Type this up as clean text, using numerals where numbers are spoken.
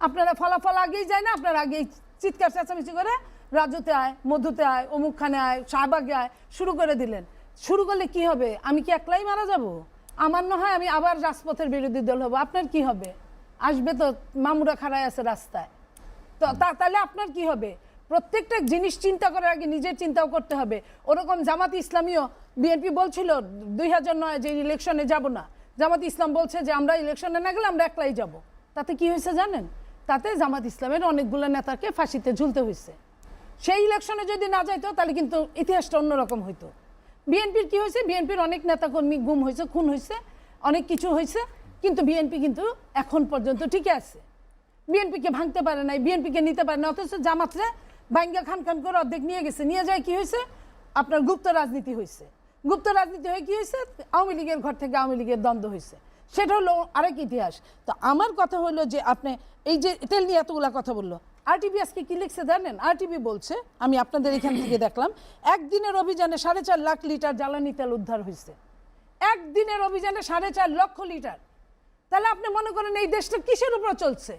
আপনারা ফলাফল আগেই যায় না, আপনারা আগেই চিৎকার চেঁচামেচি করে রাজুতে আয়, মধুতে আয়, অমুকখানে আয়, শাহবাগে আয় শুরু করে দিলেন। শুরু করলে কি হবে? আমি কি একলাই মারা যাব? আমার না হয় আমি আবার রাজপথের বিরোধী দল হব, আপনার কি হবে? আসবে তো মামুরা খাড়ায় আছে রাস্তায়, তো তাহলে আপনার কি হবে? প্রত্যেকটা জিনিস চিন্তা করার আগে নিজের চিন্তাও করতে হবে। ওরকম জামাত ইসলামীও, বিএনপি বলছিল 2009 যে ইলেকশনে যাব না, জামাত ইসলাম বলছে যে আমরা ইলেকশনে না গেলে আমরা একলাই যাব। তাতে কি হয়েছে জানেন? তাতে জামাত ইসলামের অনেকগুলো নেতাকে ফাঁসিতে ঝুলতে হয়েছে। সেই ইলেকশনে যদি না যাইতো তাহলে কিন্তু ইতিহাসটা অন্যরকম হইতো। বিএনপির কি হয়েছে? বিএনপির অনেক নেতাকর্মী গুম হয়েছে, খুন হয়েছে, অনেক কিছু হয়েছে, কিন্তু বিএনপি কিন্তু এখন পর্যন্ত ঠিকই আছে। বিএনপিকে ভাঙতে পারে নাই, বিএনপিকে নিতে পারে না, অথচ জামাতরে ভাঙ্গা খান খান করে অর্ধেক নিয়ে গেছে। নিয়ে যায় কি হয়েছে? আপনার গুপ্ত রাজনীতি হয়েছে। গুপ্ত রাজনীতি হয়ে কি হয়েছে? আওয়ামী লীগের ঘর থেকে আওয়ামী লীগের দ্বন্দ্ব হয়েছে। সেটা হলো আরেক ইতিহাস। তো আমার কথা হলো যে আপনি এই যে তেল নিয়ে এতগুলা কথা বললো, আরটিভি আজকে কি লিখছে জানেন? আরটিভি বলছে, আমি আপনাদের এখান থেকে দেখলাম, একদিনের অভিযানে 4.5 লাখ লিটার জ্বালানি তেল উদ্ধার হয়েছে। একদিনের অভিযানে 4.5 লক্ষ লিটার। তাহলে আপনি মনে করেন এই দেশটা কিসের উপর চলছে?